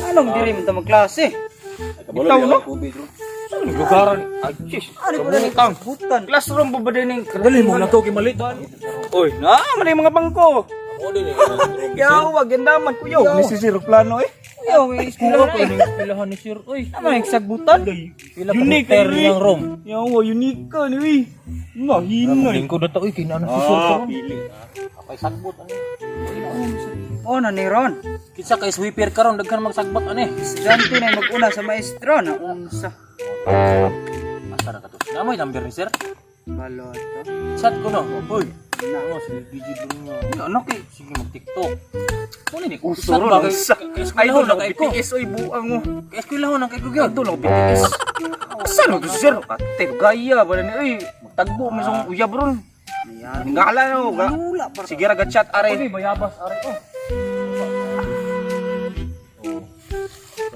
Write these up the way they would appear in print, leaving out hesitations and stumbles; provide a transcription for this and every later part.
Anong diri man ta magklase? Ikaw no? Lugaran. Ay, sis. Ano ba ni kang butan? Classroom ba din ning dali mo na to kimalitan. Oy, na man mga bangko. Yaw, wag gandaman ko yaw. Ni si Sir plano eh. Yaw, iskula ko ning pilahan ni Sir. Oy, ano ning sagbutan? Unique ng room. Yaw, unique ka ni wi. Mahina. Lingkod na to oy kinano si Sir ko. Pili. Apay sagbot ani. Oh, naniron. Kinsa kay sweeper karon daghan magsagbot ani. Estudyante na mag-una sa maestro na unsa. Asa na kato? Namoy number ni Sir. Balot. Chat ko no. Hoy. Na Ako si DJ Bruno. Ano kay sige mag-TikTok. Kuno ni usor usor ba na kay sa idol na kay ko. BTS oy buang mo. Kay eskwelahan na kay ko gyud. Idol na BTS. Asa no sir? Ate gaya ba ni oy magtagbo mo song uyab ron. Ngala no. Sige ra chat are. Okay, bayabas ari ko.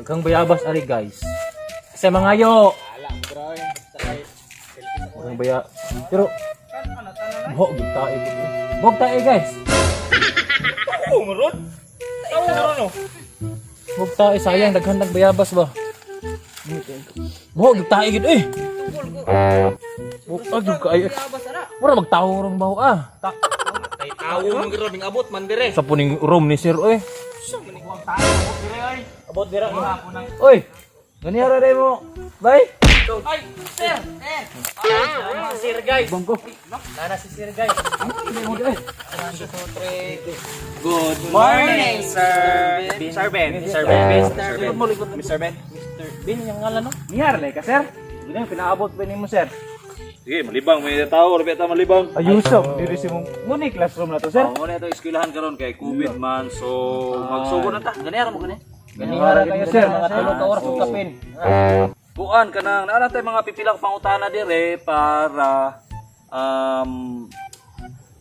Daghang bayabas ari guys. Kasi mangayo. Daghang baya. Pero Bog tae guys. Oh, meron. Tawo meron no. Bog tae sayang daghan bayabas ba. Bog tae gid eh. Bog agud kay. Mura magtawo rong baho ah. Kay tawo mo gid ning abot man dire. Sa puning room ni Sir eh. Sa man ikuang tawo abot dire ay. Abot dira mo. Oy. Ganiyara day mo. Bye. Ay, sir. Ay, Sir guys. Bangko. Nana si Sir guys. Good morning, sir. Sir Ben. Sir Ben. Mr. Ben. Mr. Bin yung ngalan no? Niyar lay ka, sir. Hindi pinaabot pa nimo, sir. Sige, malibang may tao, rabi ta malibang. Ayusap, diri si mong muni classroom na to, sir. Mo na ito eskwelahan karon kay COVID man. So, magsugod na ta. Ganiyara mo gani. Ganihara kayo, sir. Mga tulo ka oras ug kapin. Buan kanang naa tay mga pipilang pangutana dire para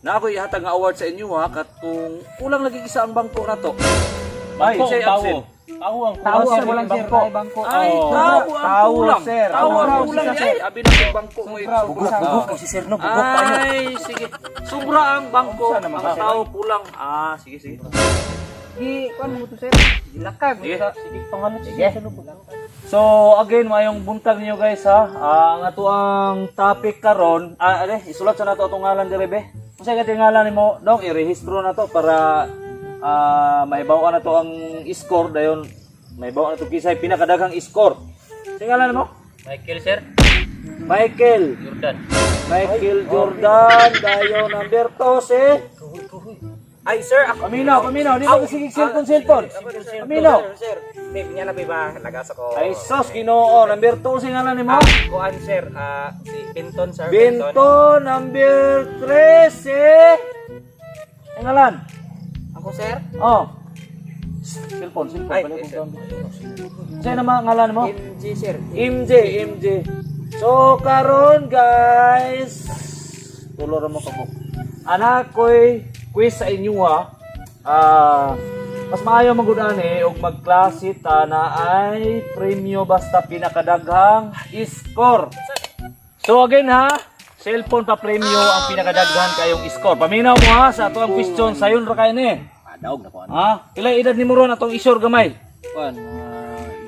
na ako ihatag nga award sa inyo ha katong kulang lagi isa ang bangko na to. Ay, say absent. Tawo ang Tawo sir, ang walang bangko. bangko. Ay, Oh. tawo ang Tawo, kulang. sir. Tawo ang Tawo, kulang sir. ay abi na yung bangko mo ito. Bugok si Sir no, bugok pa yun. Ay, sige. Sobra ang bangko. Saan naman Ang kasi? tao kulang. Ah, sige sige. Gi, kuan mo to, sir. Gilakag. Sige. Sige pangalan Sige. So again mayong buntag niyo guys ha. Ang ato ang topic karon, isulat sa nato atong ngalan dire be. Unsa ka tingalan nimo? Dong i-rehistro na to para maibaw na to ang score dayon. Maibaw na to kisay pinakadaghang score. Tingalan mo? Michael Sir. Michael Jordan dayon number 12. Ay, sir, ako. Paminaw, di ba kasi cellphone? Paminaw. Sir, hindi niya na ba nagasa ko. Ay sos Ginoo, number 2 sing ngalan nimo? Kuan, sir, si Benton, sir. Bento number 13. Ang ngalan? Ako, sir. Oh. Cellphone, Ay, balik sir. mo. Sa'yo naman ngalan mo? MG, sir. MJ. So karon guys, tulo ra mo kabuk. Anak ko'y quiz sa inyo ha. Mas maayo magudaan og magklase ta na ay premyo basta pinakadaghang score. So again ha, cellphone pa premyo ang pinakadaghan kayong score. Paminaw mo ha sa ato ang question sayon ra kay ni. Daog na ko ano. Ha? Pila edad nimo ron atong isyor gamay? Kuan,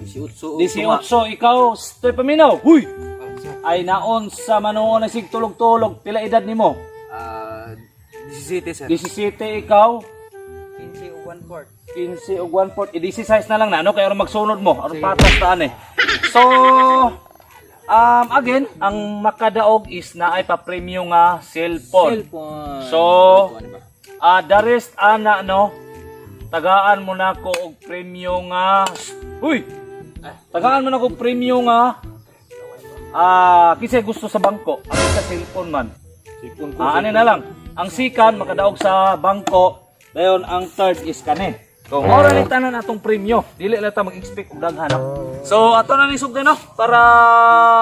18. 18 ikaw, stoy paminaw. Huy. Ay naon sa manuon na sig tulog-tulog, pila edad nimo? 17, sir. 17 ikaw, 15 o 1/4. 15 ug 1/4, 16 na lang na, no? Kaya aron magsunod mo, aron patas taan eh. So, again, ang makadaog is na ay pa-premium nga cellphone. So, the rest ana no, tagaan mo na ko og premium nga. Uy. Tagaan mo na ko premium nga. Kinsa gusto sa bangko, ang sa cellphone man. Ano na lang. Ang sikan makadaog sa bangko, dayon ang third is kani. So, mao ra ni tanan atong premyo. Dili lang ta mag-expect og daghan. So, ato na ni sugdan no para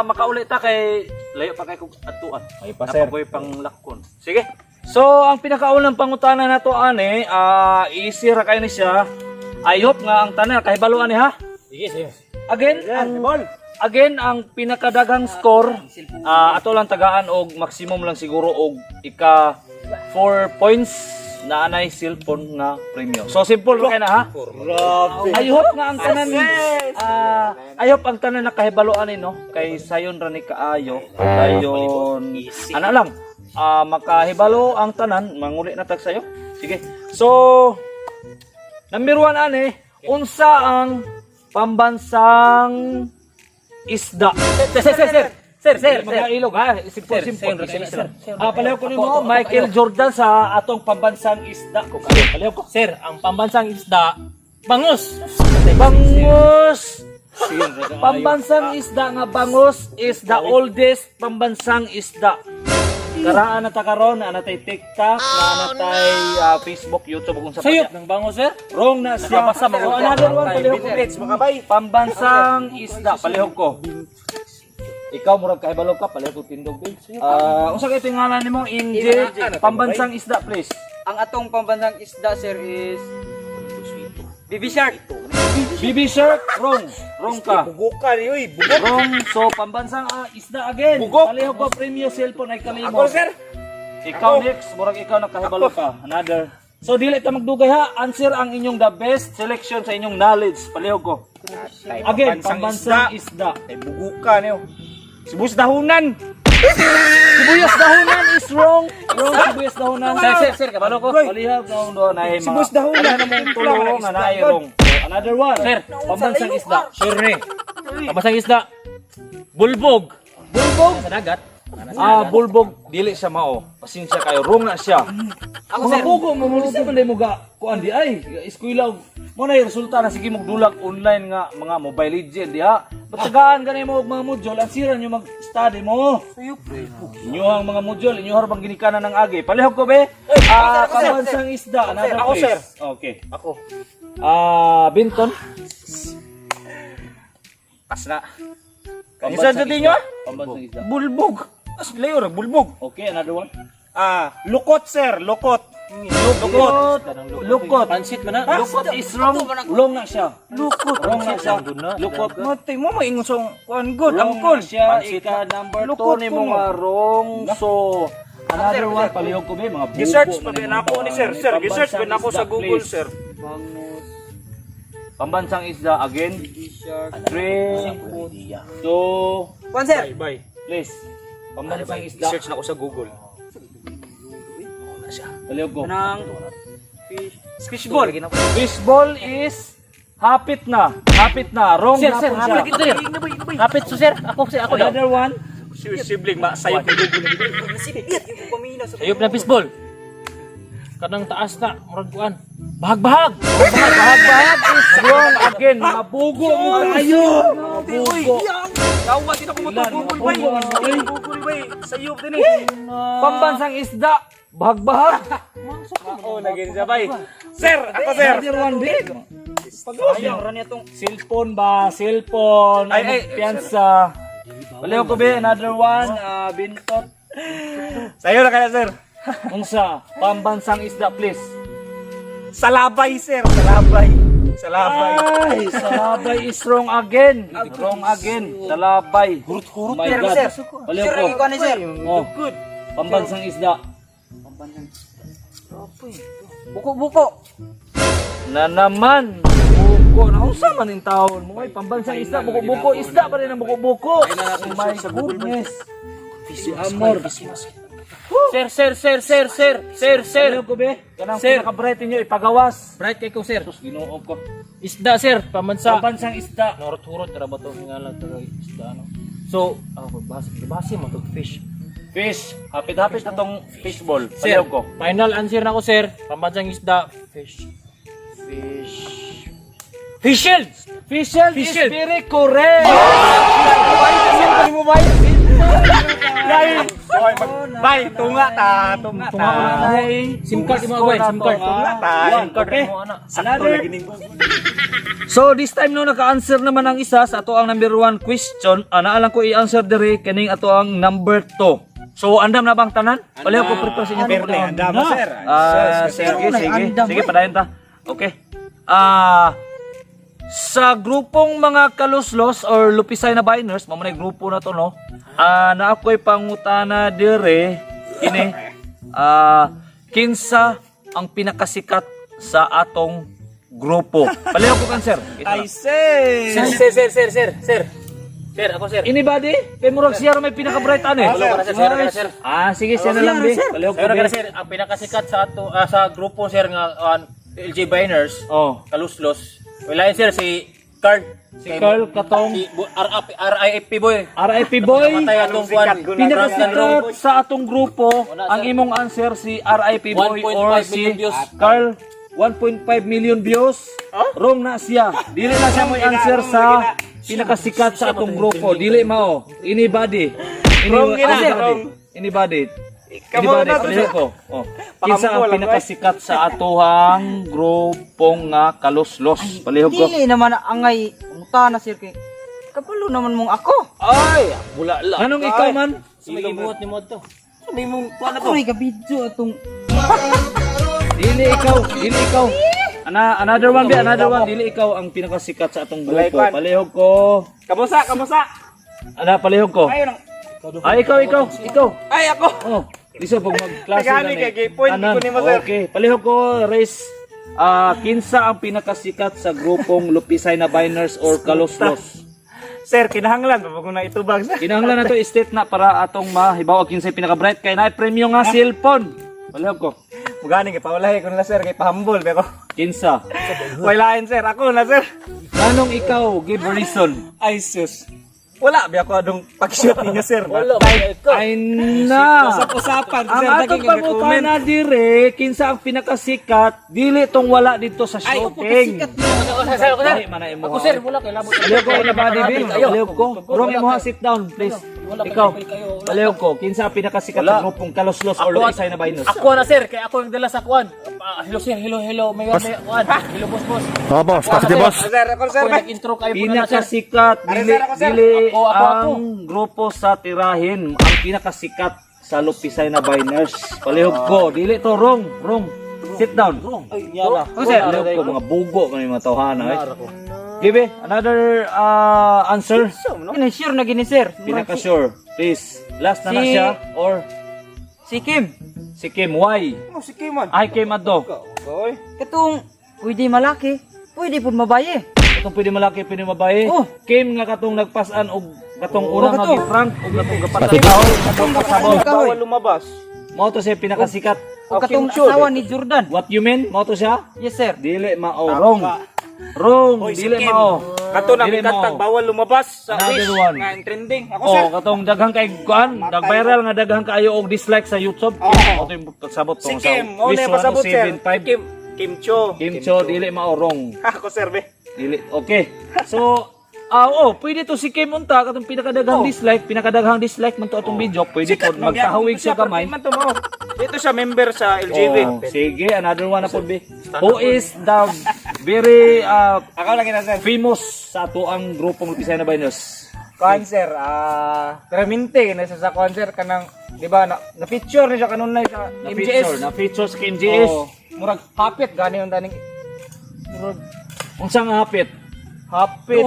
makauli ta kay layo pa kay kog atuan. Ay pa sir. Napaboy pang lakon. Sige. So, ang pinakaulang pangutana nato ani, easy ra kay ni siya. I hope nga ang tanan kahibaluan ni ha. Sige. Again, ang pinakadaghang score, ato lang tagaan og maximum lang siguro og ika 4 points na anay cellphone nga premium. So simple ra kay na ha. I hope nga ang tanan I hope ang tanan nakahibaloan ni no kay sayon ra ni kaayo. Dayon ana lang makahibalo ang tanan manguli na tag sayo. Sige. So number 1 ani unsa ang pambansang isda? Sir, mga ilog ha. Simple. Palayo ko nimo Michael Jordan sa atong pambansang isda. Palayo ko. Sir, ang pambansang isda, bangus. Bangus. Pambansang isda nga bangus is the oldest pambansang isda. Karaan na ta karon, ana tay TikTok, ana tay Facebook, YouTube ug unsa pa. Sayop ng bangus, sir. Wrong na siya. So another one palihog ko page mga bay. Pambansang isda palihog ko. Ikaw murag kahibalo ka palihog ko tindog page. Unsa kay tingalan nimo Inje? Pambansang isda please. Ang atong pambansang isda sir is Baby Shark. Baby Shark, wrong. Wrong ka. Bugukan yoy, bugok. Wrong. So pambansang isda again. Bugok. Palihog ko premium cellphone ay kalimot. Ako sir. Ikaw next, murag ikaw nakahibalo ka. Another. So dili ta magdugay ha. Answer ang inyong the best selection sa inyong knowledge. Palihog ko. Again, pambansang isda. Ay bugukan yo. Sibuyas dahunan. Sibuyas dahunan is wrong. Wrong sibuyas dahunan. Sir, kabalo ko. Palihog daw do na ay Sibuyas dahunan. Ano namang tulong na naay wrong. So, another one. Sir, pambansang isda. Sure ni. Pambansang isda, bulbog. Bulbog. Sa dagat. Bulbog dili siya mao. Pasensya kayo, wrong na siya. Ako mga bugo mamulot man dai mo ga kuan di ay eskwela mo na resulta na sige magdulag online nga mga Mobile Legend diha. Batagaan gani mo og mga module ang sira nyo mag-study mo. Inyo ang mga module, inyo harbang ginikanan ng agi. Palihog ko be. Pambansang isda another Ako, place. sir. Okay. Ako. Binton. Pas na. Isa sa dinyo? ah? Pambansang isda. Bulbog. As layo ra bulbog. Okay, another one. Lukot sir, lukot. Lukot. Pansit man na. Lukot is wrong. Wrong na siya. Lukot. Wrong na siya. Lukot. Matay mo maingon sa kuan good. Wrong na siya. Ika number 2 ni mga wrong. So, another one. Palihog ko ba mga buko. Gi-search pa ba na ako ni sir? Sir, gi-search pa na ako sa Google sir. Pambansang isda again. 3, 2, Kwan sir. Bye. please. Pambansang isda. Search na ako sa Google. Palihog ko. Nang Fishball. Fishball is hapit na. Hapit na. Wrong Sir, hapon siya. hapit ito, sir. Hapit so, sir. Ako daw. Another one. Sibling sayop ni Google. Ayop na baseball. Kanang taas na, murag kuan. Bahag-bahag. Bahag-bahag is wrong again. Mga bugo mo kayo. Mga bugo. Kawa din ako mo to Google bay. Google bay. Sayop din Pambansang isda. Bahag-bahag. Oh, naging sabay. Sir, ako sir. Another one din. ayaw ra niya tong Cellphone ba? Cellphone. Ay, Piyansa. Palihog ko ba? Another one. Bintot. Sayo na kaya sir. Unsa? Pambansang isda please. Salabay sir, salabay. Salabay. Ay, salabay is wrong again. Wrong again. Salabay. Oh my Sir, God. sir. Palihog Sir, ko. ang ikuan ni sir. Oh, pambansang isda. Buko-buko. Na naman. Buko. Naunsa man yung taon mo. Ay, pambansang isda. Buko-buko. Isda pa rin ang buko-buko. Oh my goodness. Si Amor. Sir. Palihog ko be. Kanang Sir. pinaka-bright ninyo ipagawas. Bright kay ko, sir. Ginuog ko. Isda, sir. Pamansa. Pambansang isda. Norot-hurot, tara ba ito? Nga lang, tara isda, ano. So, basi mo ito, fish. Fish. Hapit-hapit na tong fishball. Sir, Palihog ko. final answer na ko, sir. Pambansang isda, fish. Fish shield! Fish shell is Fish shell. very correct. Bay, tunga ta, tunga ta. SIM card, di mo agway, SIM card. Okay. Another. So this time no naka-answer naman ang isa sa ato ang number 1 question. Naalang ko i-answer diri kining ato ang number 2. So andam na bang tanan? Palihog ko prepare sa inyo. Berne, andama sir. Sige, padayon ta. Okay. Sa grupong mga kaluslos or lupisay na biners, mamunay grupo na to no. Na ako'y pangutana dire kini kinsa ang pinakasikat sa atong grupo? Palihog ko kan sir. Ay, sir. Sir, ako sir. Anybody? Kay murag siya may pinaka-bright ano eh. Sir. Ah, sige siya na lang bi. Palihog ko Sir, bi. sir, ang pinakasikat sa ato sa grupo sir nga LJ Biners, Oh. Kaluslos. Wala yun sir si Carl. Si Carl Katong Si RIP boy. RIP boy. Matay atong kuan. Pinakasikat sa atong grupo, ang imong answer si RIP boy 1.5 or si million views. Carl 1.5 million views. Wrong na siya. Dili na siya mo answer sa pinakasikat sa atong grupo. Dili mao. Anybody. Anybody. Anybody. Palihog ko. Oh. Kinsa ang pinakasikat sa atuhang grupong nga kaluslos? Palihog ko. Dili naman angay unta na sir kay kapalo naman mong ako. Ay, wala lang. Anong ikaw man? May gibuhat ni mo to. May mong kuan Ako rin kabidyo atong Dili ikaw. Another one. Dili ikaw ang pinakasikat sa atong grupo. Palihog ko. Kamusta? Palihog ko. Ayun ang. Ay, ikaw. Ay, ako. Oh, liso pag magklase Nagani na kay point ko ni mo, sir. Okay, palihog ko, race. Kinsa ang pinakasikat sa grupong Lupisay na Biners or Kaluslos? Sir, kinahanglan pa kung na itubag sir. Kinahanglan na to state na para atong mahibaw kinsa pinaka-bright kay na premium nga cellphone. Palihog ko. Mugani kay paulahi ko na sir kay pahambol pero Kinsa? wailain sir, ako na sir. Anong ikaw give reason? Ay sus. Wala bi ako adong pag-shoot ninyo sir. Ay na. Usap-usapan Ang sir, atong daging nga comment. pangutana dire, kinsa ang pinakasikat, dili tong wala dito sa shooting. Dili man na imo. Ako sir, wala kay labot. Palihog ko na body bill. Palihog ko. Rong imo ha, sit down please. Ikaw. Palihog ko, kinsa ang pinakasikat sa grupong Kaluslos or Lupisay na Biners? Ako na sir, kay ako yung dala sa kuan. Hello sir, hello. May kuan. Hello boss. Oh, boss. Kasi boss. Sir, ako sir. Ako nag-intro kayo po na sir. Pinakasikat, dili Ako. ang grupo sa tirahin, ang pinakasikat sa Lupisay na Biners. Palihog ko, dili to wrong. Sit down. Ay, yala. Palihog ko, mga bugo man yung mga tawhana. Give another answer. Kini sure na gini sir. Pinaka-sure. Please. Last na Si- siya or Si Kim. si Kim. Why? Ano si Kimon? Ay, Kim ato. Oy. Katong pwede malaki, pwede pud mabaye. Katong pwede malaki, pwede mabaye. Oh. Kim nga katong nagpasan og katong unang nga kato. gi-prank og katong gapatay. Katong Bawal kahoy. lumabas. Mao to siya pinakasikat. O katong asawa ni Jordan. What you mean? Mao to siya? Yes sir. Dili mao. Wrong. Wrong. Dili mao. Kato na Dili mikantag mao. bawal lumabas sa Another wish one. nga ang trending. Ako sir. Oh, katong daghang kay kuan, dag-viral nga daghang kaayo og dislike sa YouTube. Mao to yung pagsabot ko Si sa Kim, mo Wish na pasabot sir. 1075. Kim Cho. Kim Cho, dili mao wrong. Ako sir be. Dili. Okay. So, pwede to si Kim unta katong pinakadaghang dislike man to atong video. Pwede po magkahawig sa kamay. Man to mo. Dito siya member sa LJV. Oh, sige, another one na po be. Who is the very Ako lang ina sir. famous sa ato ang grupong Lupisay na Biners? Cancer, Treminte na sa cancer kanang, di ba, na picture ni siya kanon na sa MJS. Na features kay MJS. Oh, murag hapit gani yung daning murag Unsa nga hapit? hapit.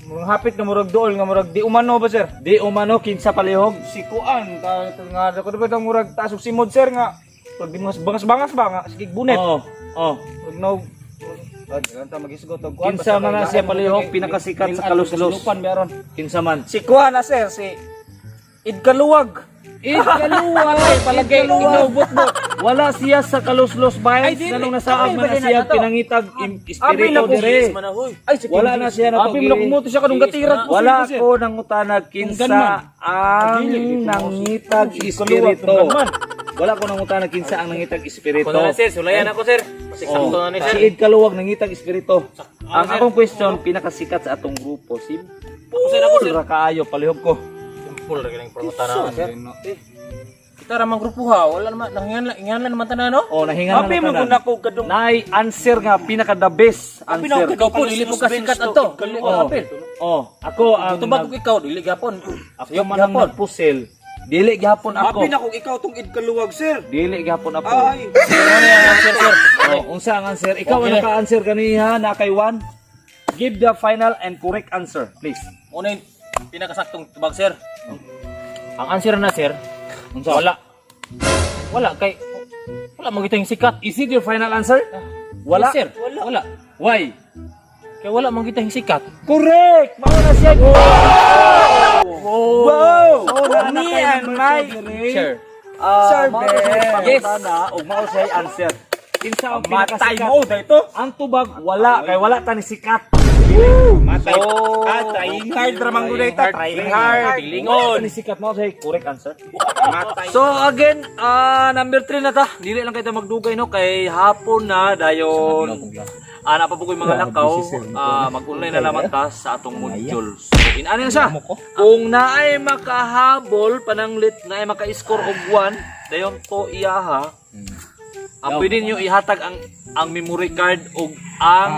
Murag hapit na murag dool nga murag di umano ba sir? Di umano kinsa palihog. Si Kuan nga ko ba tang murag tasok simod sir nga pag di bangas-bangas ba nga sige bunet. Oh. Murag no ta magisgot og Kuan. Kinsa man na siya palihog pinakasikat sa Kaluslos. Kinsa man? Si Kuan na sir si Idkaluwag. Ikaluwag palagay inubot mo. Wala siya sa Kaluslos Biles nganong nasaag man na siya pinangitag espiritu dire. Wala na siya na Abi mo kumuto siya kadung gatiran. Wala ko nang utanag kinsa ang nangitag espiritu. Wala ko nang utanag kinsa ang nangitag espiritu. Ako na sir, sulayan ako sir. Sakto na ni sir. Si Ed Kaluwag nangitag espiritu. Ang akong question pinakasikat sa atong grupo si Paul ra kaayo palihog ko. Full ra kining pangutana. Kita ra mang grupo ha, wala naman nangingan naman tanan no? Oh, nahingan Abi mo na guna ko kadung Nay answer nga pinaka the best answer. Ikaw po dili mo kasikat ato. Oh. Oh, ako ang Tubag ko ikaw dili gapon. ako man ang nagpusel. Dili gyapon ako. Abi na ko ikaw tong Idkaluwag sir. Dili gyapon ako. Ay. Oh, unsa ang answer? Ikaw ang naka-answer kaniha na kay Juan. Give the final and correct answer, please. Una yung pinakasaktong tubag sir. Ang answer na sir, Unsa? wala. Wala kay Wala mo kita yung sikat. Is it your final answer? Wala? Yes, sir. Wala. Why? Kaya wala mo kita yung sikat. Correct! Mauna siya. Wow! So, Me and my Sir. Mao siya Yes. pangutana o mao siya answer. Kinsa ang Matay pinakasikat? mo dito. Ang tubag wala kay wala ta ni sikat. Matay. So, Trying hard ramang gulay ta. Trying hard. Wala ta ni sikat mao siya correct answer. Matay. So again, number 3 na ta. Dili lang kayo magdugay no kay hapon na dayon. Ana pa po ko yung mga lakaw, mag-online na naman ta sa atong module. So, inani na siya. Kung naay makahabol, pananglit, naay maka-score og 1, dayon to iyaha, pwede nyo ihatag ang memory card og ang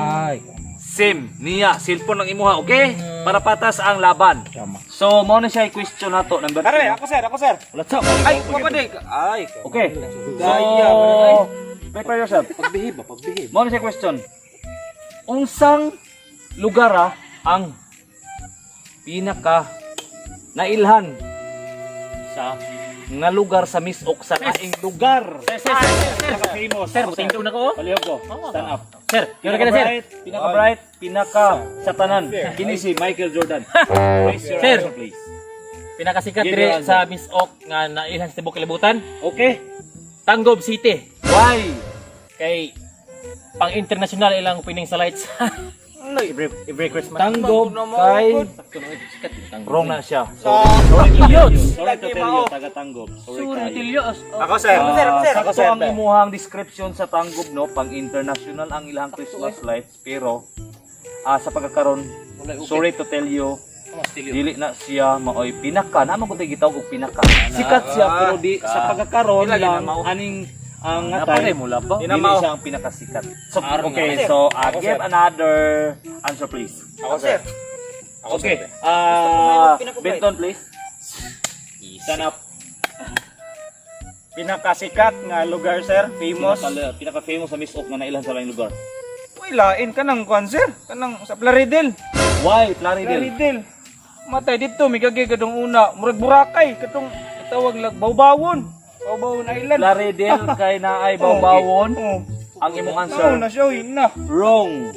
SIM niya, cellphone ng imuha, okay? Para patas ang laban. So, mo na siya i-question nato, number 3. Kare, ako sir. Wala sa. Ay, papadig. Ay, Okay. So, prepare yourself. Pagbihib. Mo na siya question. Unsang lugar ang pinaka nailhan sa nga lugar sa Miss Ok sa laing lugar? famous. Sir, tingin na ko. Palihog ko. Stand up. Sir, yun na sir. Pinaka bright, pinaka satanan. Kini si Michael Jordan. Raise your Sir. answer, please. Pinakasikat Give dire your answer. sa Miss Ok nga nailhan sa Tibok Kalibutan. Okay. Tanggob City. Why? Kay pang international ilang pining sa lights. every Christmas. Tanggob kay wrong na siya. Idiot. Sorry to tell you, taga Tanggob. Sorry kayo. Ako sir. Sakto ang imuhang description sa Tanggob no, pang international ang ilang Christmas lights pero sa pagkakaroon sorry to tell you dili na siya maoy pinaka na man gitawag og pinaka. Sikat siya pero di sa pagkakaroon lang aning ang natay dili siya ang pinakasikat. So, okay, so give another answer please. Ako sir. Okay. Benton please. Stand up. Pinakasikat nga lugar sir, famous. Pinaka-famous sa Miss Ok nga nailan sa laing lugar. Uy, lain ka ng kwan sir. Kanang sa Plaridel. Why? Plaridel. Plaridel. Matay dito, may gagay kadong una. Murag Boracay, katong itawag lang, Bawbawon. Bawbawon Island. Plaridel kay naay Bawbawon. Oh. Ang imong Oo, answer. na-show na. Wrong.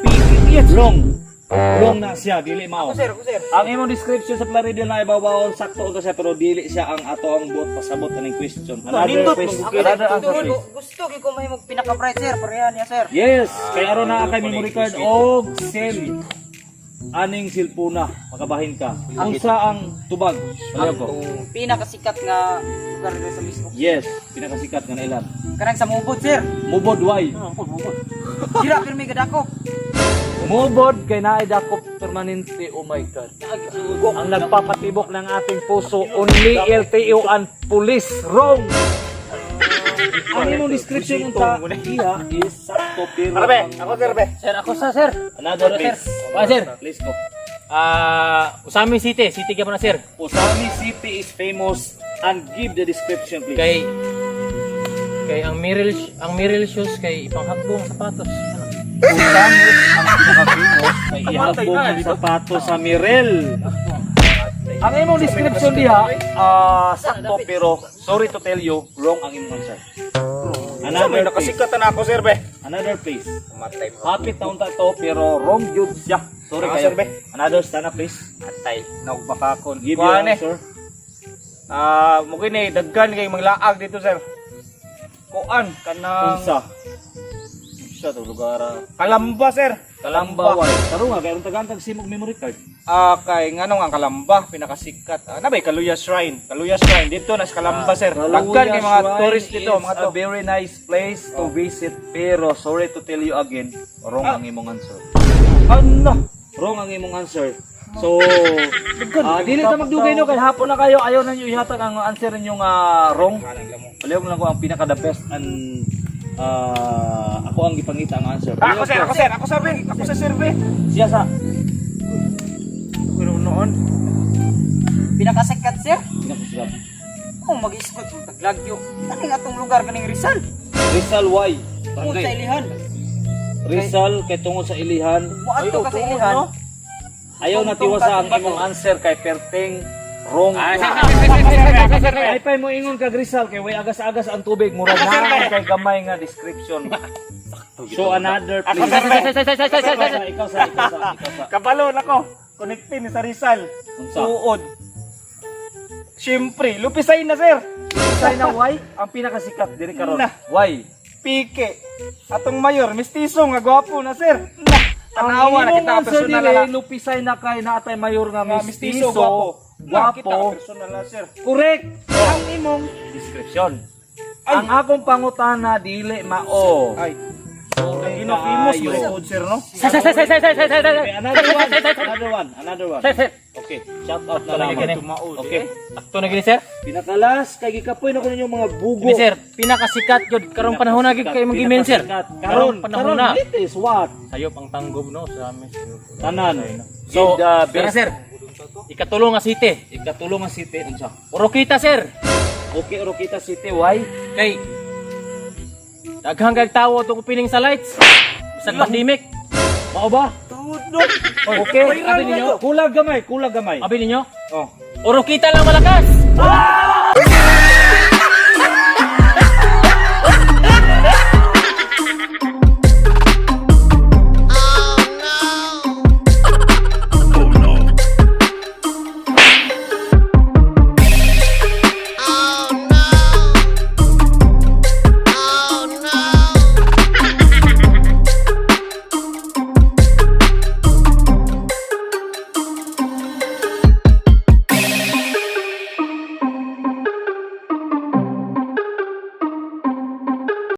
Yes. Wrong. Wrong na siya, dili mao. Ako sir. Ang imong description sa Plaridel na Bawbawon sakto unta siya pero dili siya ang ato ang buot pasabot aning question. Another question. Another answer please. Gusto ko may mag pinaka-bright sir, parehan niya sir. Yes, kay aron na kay memory card og SIM. Aning silpuna, makabahin ka. Unsa ang tubag? Palayo ko. Ang pinakasikat nga lugar dito sa mismo. Yes, pinakasikat nga nailan. Kanang sa Mubod sir. Mubod why? Dira pero may gadako. Mubod kay naay dakop permanente. Oh my god. Ang nagpapatibok ng ating puso only LTO and police. Wrong. Ang imong description unta iya is sakto pero Ako sir. Sir, ako sir. another please. Sir. Please go. Usami City. City ka na sir. Usami City is famous and give the description please. Kay ang Mirrell shoes kay ipanghakbong sapatos. Usami ang pinaka-famous kay ihabong ang sapatos sa Mirel. Ang imong description diha sakto pero sorry to tell you wrong ang imong answer. May nakasikat na ako sir be. Another please. Matay mo. Hapit na unta to pero wrong jud siya. Sorry Ah, kayo. sir, be. Another stand up please. Matay. Nagbakakon. Give your answer. Mungkin daggan kay maglaag dito sir. Kuan kanang Unsa? Unsa to lugar? Kalamba sir. Kalamba why? Taro nga kay tagantag simog memory card. Kay nganong ang Kalamba pinakasikat. Nabay Kaluya Shrine. Kaluya Shrine dito na sa Kalamba sir. Daggan kay mga tourist dito, mga to. A very nice place to visit pero sorry to tell you again, wrong ang imong answer. Ano? Wrong ang imong answer. So, dili ta magdugay no kay hapon na kayo ayaw na niyo ihatag ang answer ninyong wrong. Palihog lang ko ang pinaka the best and ako ang gipangita ang answer. Ako sa survey. Siya sa Noon. Pinakasikat sir. pinakasikat. Oh, mag-iskot mo taglagyo. Kaning atong lugar kaning Rizal. Rizal why? Tungod sa Ilihan. Rizal kay tungod sa ilihan. Muadto ka sa Ilihan. Ayaw na tiwasa ang imong answer kay perting Wrong. Ah, sir. Ay pa mo ingon kag Rizal kay way agas-agas ang tubig murag na kay gamay nga description. So another please. Ikaw sa. Kabalo na ko. Connectin ni sa Rizal. Tuod. Siyempre, lupisay na sir. Say na why ang pinakasikat diri karon. Na. Why? Pike. Atong mayor, mistiso nga gwapo na sir. Na. Tanawa na kita personal na. Lupisay na kay naatay mayor nga Nga mistiso, gwapo. gwapo. Kita personal na sir. Correct. Ang imong description. Ang akong pangutana dili mao. Ay. Ginofimos mo likod sir no? Another one. Sir. Okay, shout out na Talaga lang. gini. Okay. Akto na gini, sir. Pinakalas kay gikapoy na ko ninyo mga bugo. Gini, sir. Pinakasikat yun. Karong panahon na gid kay magimin, sir. Karon panahon na. It is what? Sayop ang tanggob, no? Sa amin. Tanan. So, In the tara, best. sir. Ikatulong nga city. Ikatulong ang city unsa? Uro kita, sir. Okay, Rokita City, why? Kay daghang kag tawo tong opening sa lights. Bisag pandemic. Mao ba? Tudok. Okay, abi ninyo. Kulag gamay. Abi ninyo? Oh. Uro kita lang malakas.